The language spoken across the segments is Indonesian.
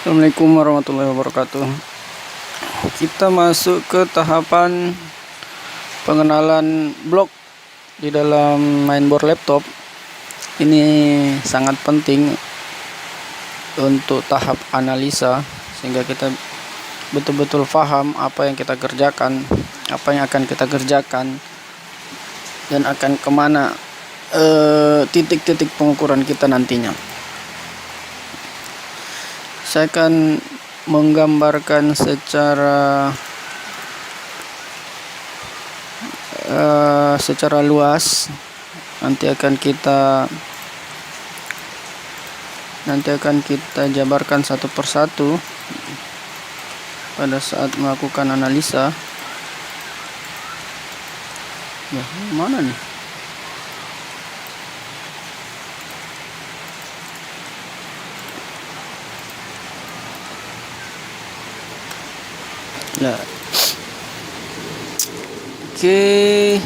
Assalamualaikum warahmatullahi wabarakatuh. Kita masuk ke tahapan pengenalan blok di dalam mainboard laptop. Ini sangat penting untuk tahap analisa, sehingga kita betul-betul paham apa yang kita kerjakan, apa yang akan kita kerjakan, dan akan kemana titik-titik pengukuran kita nantinya. Saya akan menggambarkan secara luas. Nanti akan kita jabarkan satu persatu pada saat melakukan analisa. Ya, mana nih? Nah, oke.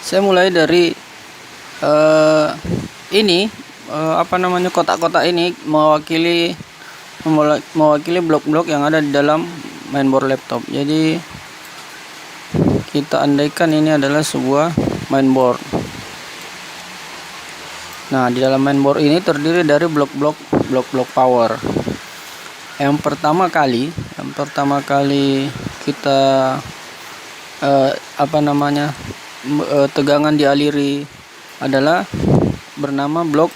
Saya mulai dari kotak-kotak ini mewakili blok-blok yang ada di dalam mainboard laptop. Jadi kita andaikan ini adalah sebuah mainboard. Nah, di dalam mainboard ini terdiri dari blok-blok power. Yang pertama kali kita tegangan dialiri adalah bernama blok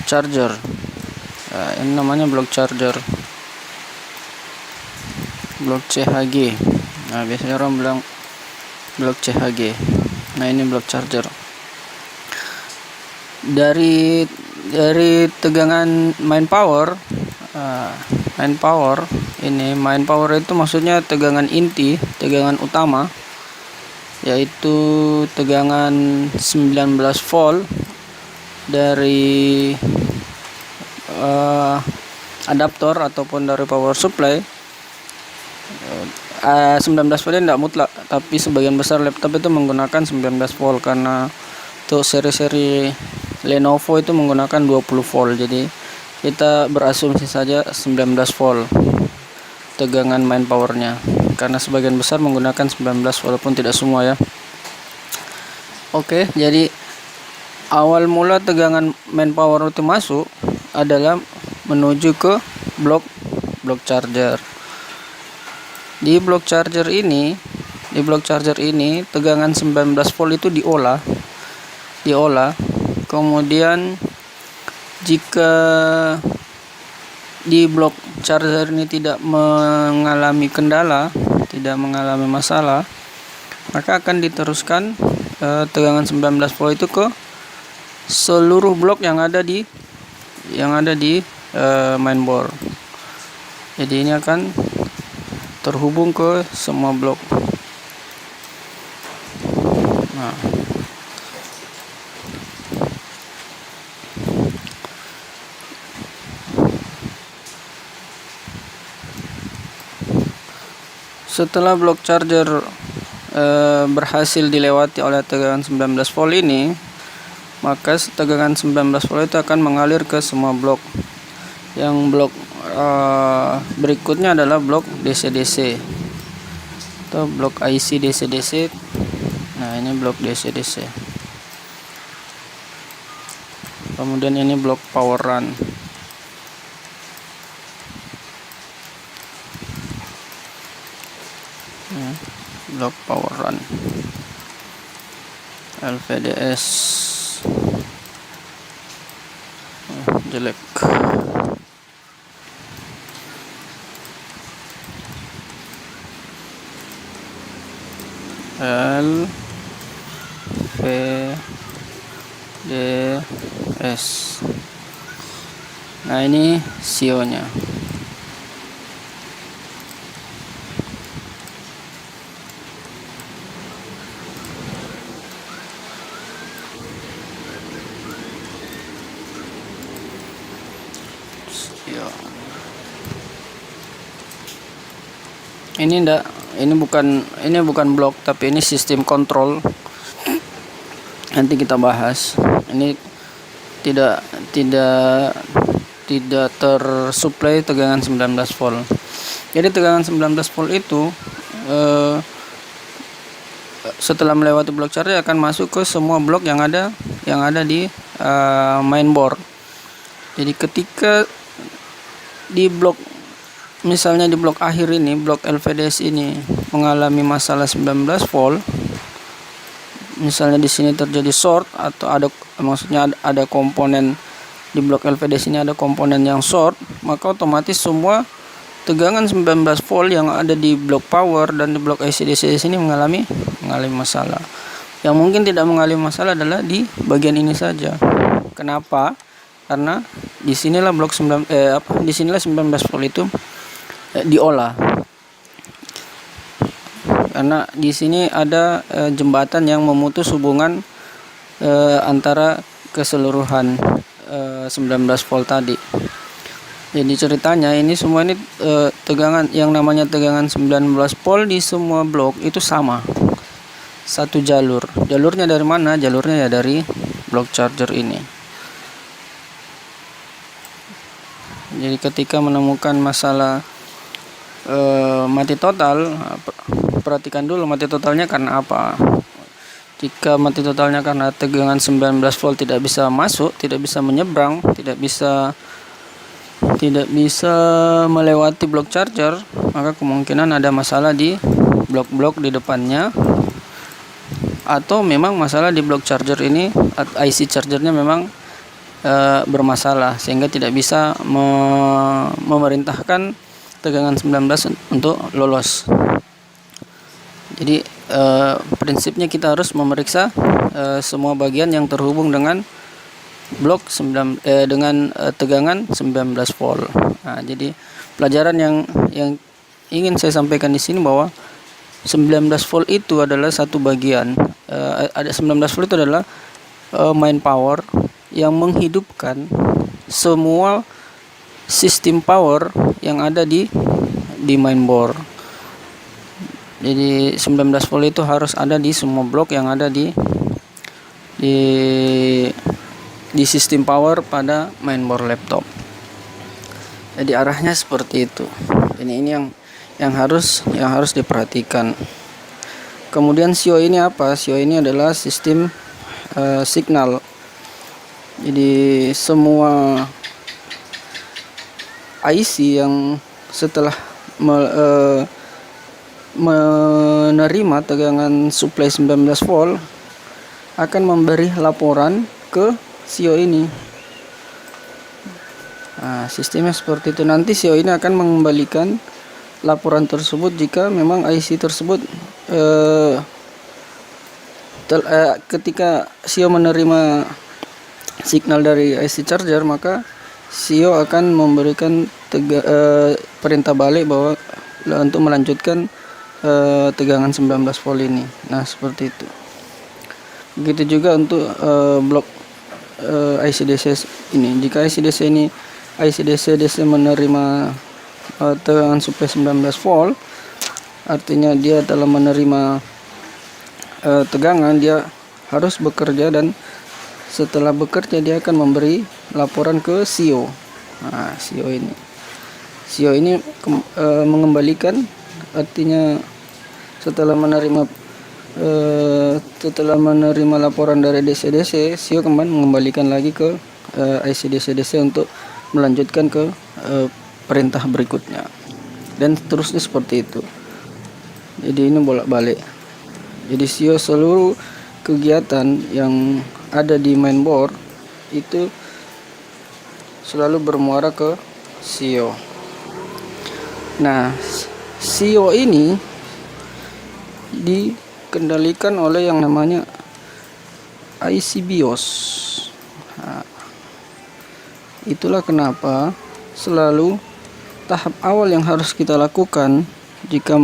charger. Ini namanya blok charger, blok CHG. Nah, biasanya orang bilang blok CHG. Nah, ini blok charger. Dari tegangan main power itu maksudnya tegangan inti, tegangan utama, yaitu tegangan 19 volt dari adaptor ataupun dari power supply. 19 volt tidak mutlak, tapi sebagian besar laptop itu menggunakan 19 volt karena untuk seri-seri Lenovo itu menggunakan 20 volt. Jadi kita berasumsi saja 19 volt tegangan main powernya, karena sebagian besar menggunakan 19 walaupun tidak semua ya. Oke, jadi awal mula tegangan main power itu masuk adalah menuju ke blok charger. Di blok charger ini tegangan 19 volt itu diolah. Kemudian jika di blok charger ini tidak mengalami kendala, tidak mengalami masalah, maka akan diteruskan tegangan 19 volt itu ke seluruh blok yang ada di mainboard. Jadi ini akan terhubung ke semua blok. Nah, setelah blok charger berhasil dilewati oleh tegangan 19 volt ini, maka tegangan 19 volt itu akan mengalir ke semua blok. Yang blok berikutnya adalah blok DC-DC atau blok IC DC-DC. Nah, ini blok DC-DC. Kemudian ini blok power run. Blok power run. LVDS jelek. LVDS. Nah, ini sionya. Ini bukan blok, tapi ini sistem kontrol. Nanti kita bahas. Ini tidak tersuplai tegangan 19 volt. Jadi tegangan 19 volt itu setelah melewati blok charger akan masuk ke semua blok yang ada di mainboard. Jadi ketika di blok, misalnya di blok akhir ini, blok LVDS ini mengalami masalah 19 volt, misalnya di sini terjadi short atau ada komponen di blok LVDS ini, ada komponen yang short, maka otomatis semua tegangan 19 volt yang ada di blok power dan di blok IC/DC sini mengalami masalah. Yang mungkin tidak mengalami masalah adalah di bagian ini saja. Kenapa? Karena disinilah disinilah 19 volt itu diolah. Karena di sini ada jembatan yang memutus hubungan antara keseluruhan 19 volt tadi. Jadi ceritanya ini semua ini tegangan yang namanya tegangan 19 volt di semua blok itu sama. Satu jalur. Jalurnya dari mana? Jalurnya ya dari blok charger ini. Jadi ketika menemukan masalah mati total, perhatikan dulu mati totalnya karena apa. Jika mati totalnya karena tegangan 19 volt tidak bisa masuk, tidak bisa menyeberang, tidak bisa melewati blok charger, maka kemungkinan ada masalah di blok-blok di depannya, atau memang masalah di blok charger ini, IC chargernya memang bermasalah sehingga tidak bisa memerintahkan tegangan 19 untuk lolos. Jadi prinsipnya kita harus memeriksa semua bagian yang terhubung dengan blok dengan tegangan 19 volt. Nah, jadi pelajaran yang ingin saya sampaikan di sini bahwa 19 volt itu adalah satu bagian. Ada 19 volt itu adalah main power yang menghidupkan semua sistem power yang ada di mainboard. Jadi 19 volt itu harus ada di semua blok yang ada di sistem power pada mainboard laptop. Jadi arahnya seperti itu. Ini yang harus diperhatikan. Kemudian SIO ini apa? SIO ini adalah sistem signal. Jadi semua IC yang setelah menerima tegangan supply 19 volt akan memberi laporan ke SIO ini. Nah, sistemnya seperti itu. Nanti SIO ini akan mengembalikan laporan tersebut jika memang IC tersebut ketika SIO menerima signal dari IC charger, maka SIO akan memberikan perintah balik bahwa untuk melanjutkan tegangan 19 volt ini. Nah, seperti itu. Begitu juga untuk blok IC/DC ini. Jika IC/DC menerima tegangan supply 19 volt, artinya dia telah menerima tegangan, dia harus bekerja, dan setelah bekerja dia akan memberi laporan ke SIO. Nah, SIO ini mengembalikan, artinya setelah menerima laporan dari DC/DC, SIO kembali mengembalikan lagi ke IC/DC untuk melanjutkan ke perintah berikutnya, dan seterusnya seperti itu. Jadi ini bolak-balik. Jadi SIO seluruh kegiatan yang ada di mainboard itu selalu bermuara ke SIO. Nah, SIO ini dikendalikan oleh yang namanya IC BIOS. Nah, itulah kenapa selalu tahap awal yang harus kita lakukan jika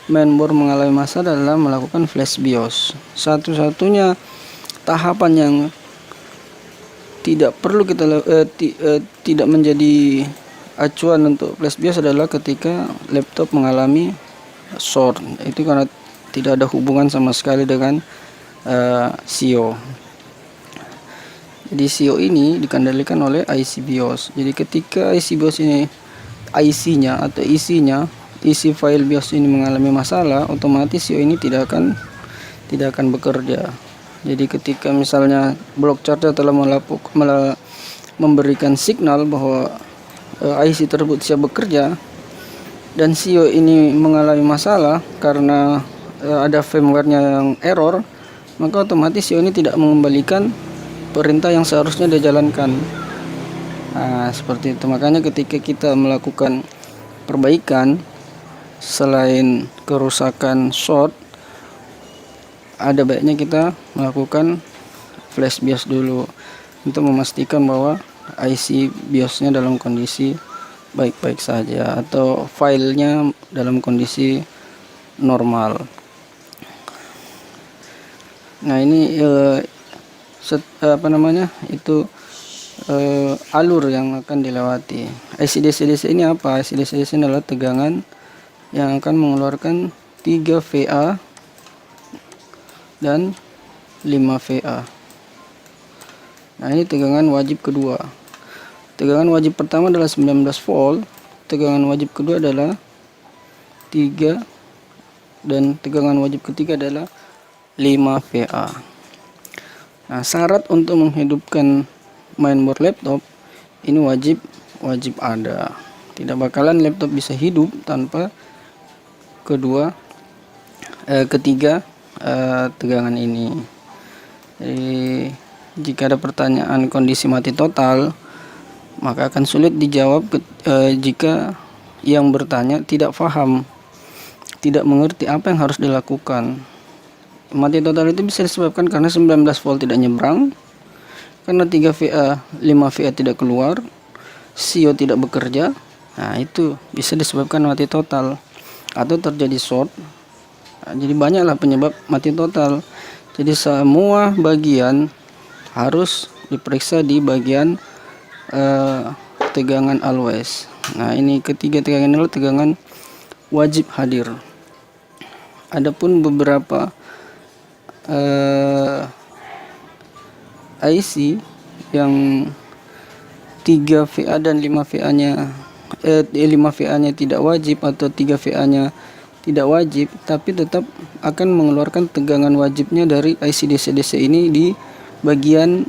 mainboard mengalami masalah adalah melakukan flash BIOS. Satu-satunya tahapan yang tidak perlu kita tidak menjadi acuan untuk flash BIOS adalah ketika laptop mengalami short. Itu karena tidak ada hubungan sama sekali dengan SIO. Jadi SIO ini dikendalikan oleh IC BIOS. Jadi ketika IC BIOS ini IC-nya atau isi file BIOS ini mengalami masalah, otomatis SIO ini tidak akan bekerja. Jadi ketika misalnya block charger telah memberikan signal bahwa IC tersebut siap bekerja dan SIO ini mengalami masalah karena ada firmware-nya yang error, maka otomatis SIO ini tidak mengembalikan perintah yang seharusnya dijalankan. Nah, seperti itu. Makanya ketika kita melakukan perbaikan, selain kerusakan short, ada baiknya kita melakukan flash BIOS dulu untuk memastikan bahwa IC BIOS-nya dalam kondisi baik-baik saja atau filenya dalam kondisi normal. Nah, ini alur yang akan dilewati. IC DC-DC ini apa? IC DC-DC adalah tegangan yang akan mengeluarkan 3 VA dan 5 VA. Nah, ini tegangan wajib kedua. Tegangan wajib pertama adalah 19 volt, tegangan wajib kedua adalah 3, dan tegangan wajib ketiga adalah 5 VA. Nah, syarat untuk menghidupkan mainboard laptop ini wajib ada. Tidak bakalan laptop bisa hidup tanpa ketiga tegangan ini. Jadi jika ada pertanyaan kondisi mati total, maka akan sulit dijawab jika yang bertanya tidak paham, tidak mengerti apa yang harus dilakukan. Mati total itu bisa disebabkan karena 19 volt tidak nyebrang, karena 3 VA, 5 VA tidak keluar, SIO tidak bekerja. Nah, itu bisa disebabkan mati total atau terjadi short. Nah, jadi banyaklah penyebab mati total. Jadi semua bagian harus diperiksa di bagian tegangan always. Nah, ini ketiga tegangan adalah tegangan wajib hadir. Adapun beberapa IC yang 3 VA dan 5 VA-nya 5 VA-nya tidak wajib atau 3 VA-nya tidak wajib, tapi tetap akan mengeluarkan tegangan wajibnya dari IC DC-DC ini di bagian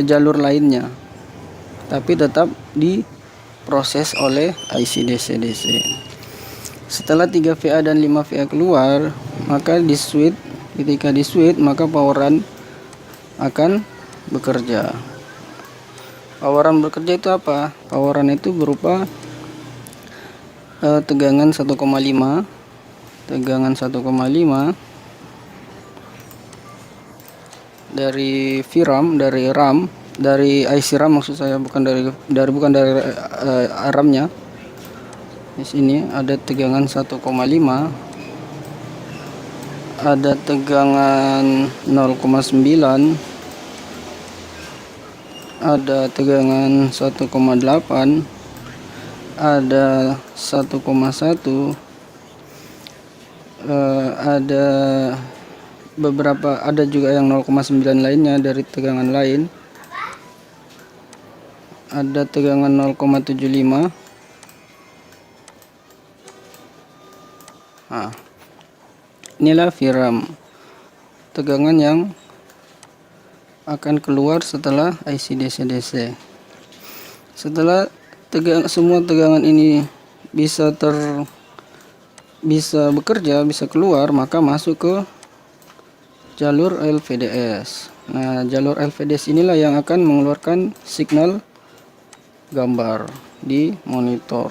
jalur lainnya, tapi tetap diproses oleh IC DC-DC. Setelah 3 VA dan 5 VA keluar, maka ketika di switch maka poweran akan bekerja. Poweran bekerja itu apa? Poweran itu berupa tegangan 1,5 dari VRAM, dari IC RAM maksud saya, bukan dari RAM-nya. Di sini ada tegangan 1,5, ada tegangan 0,9, ada tegangan 1,8, ada 1,1, ada beberapa, ada juga yang 0,9 lainnya dari tegangan lain, ada tegangan 0,75. Nah, inilah VRAM, tegangan yang akan keluar setelah IC DC-DC. Setelah semua tegangan ini bisa bekerja, bisa keluar, maka masuk ke jalur LVDS. Nah, jalur LVDS inilah yang akan mengeluarkan signal gambar di monitor.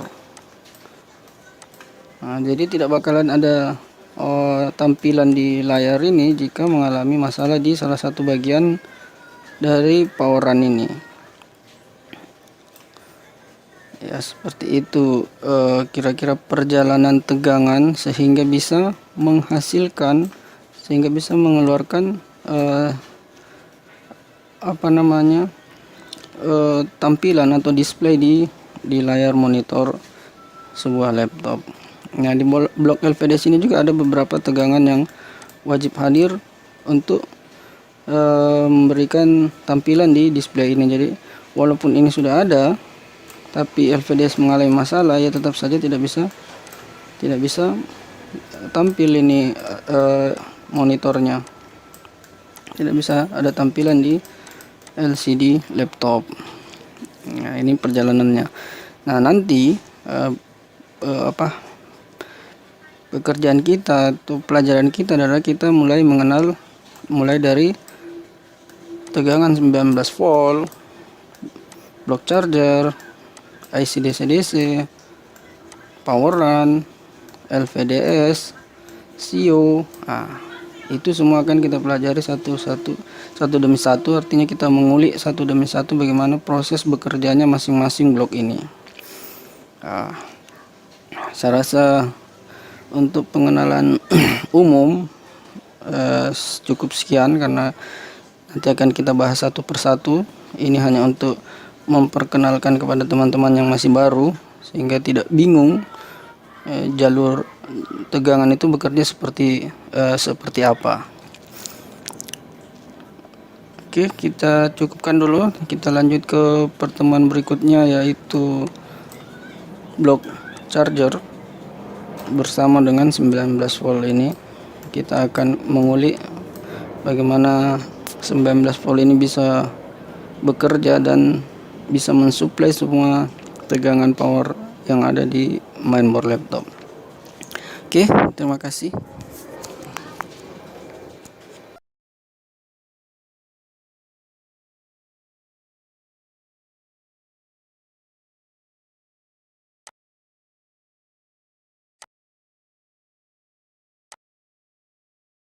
Nah, jadi tidak bakalan ada tampilan di layar ini jika mengalami masalah di salah satu bagian dari power run ini. Ya, seperti itu kira-kira perjalanan tegangan sehingga bisa mengeluarkan tampilan atau display di layar monitor sebuah laptop. Nah, di blok LVDS ini juga ada beberapa tegangan yang wajib hadir untuk memberikan tampilan di display ini. Jadi walaupun ini sudah ada tapi LVDS mengalami masalah, ya tetap saja tidak bisa tampil ini monitornya, tidak bisa ada tampilan di LCD laptop. Nah, ini perjalanannya. Nah, nanti pekerjaan kita atau pelajaran kita adalah kita mulai dari tegangan 19 volt, block charger, IC DC-DC, power run, LVDS, CO. Nah, itu semua akan kita pelajari satu demi satu. Artinya kita mengulik satu demi satu bagaimana proses bekerjanya masing-masing blok ini. Nah, saya rasa untuk pengenalan umum cukup sekian, karena nanti akan kita bahas satu persatu. Ini hanya untuk memperkenalkan kepada teman-teman yang masih baru sehingga tidak bingung jalur tegangan itu bekerja seperti apa. Oke, kita cukupkan dulu. Kita lanjut ke pertemuan berikutnya, yaitu blok charger bersama dengan 19 volt ini. Kita akan mengulik bagaimana 19 volt ini bisa bekerja dan bisa mensuplai semua tegangan power yang ada di mainboard laptop. Oke, terima kasih.